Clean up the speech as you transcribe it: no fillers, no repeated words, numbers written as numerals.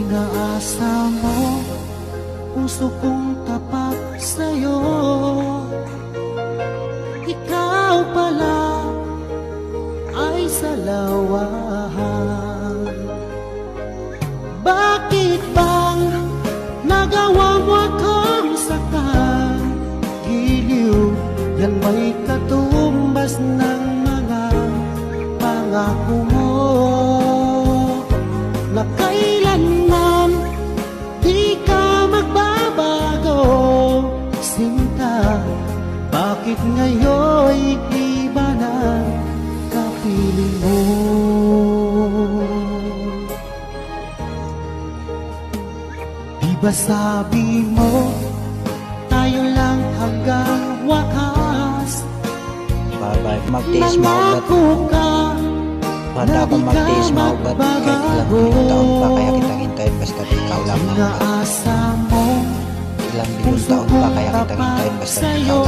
Inaasa mo, puso kong tapat sa'yo. Ikaw pala ay salawahan. Bakit bang nagawa mo akong saktan? Giliw, yan may katumbas ng mga pangako mo na kailanman di ka magbabago. Sinta, bakit ngayon iba na kapiling mo? Di ba sabi mo tayo lang hanggang wakas? Babay, magtiis maubat. Nangako ka Handa akong magtiis maubat kahit ilang bilyong taon pa, kaya kitang hintayin basta't ikaw lang ang mahal. Inaasa mo, Ilang bilyong taon pa, kaya kitang hintayin basta't ikaw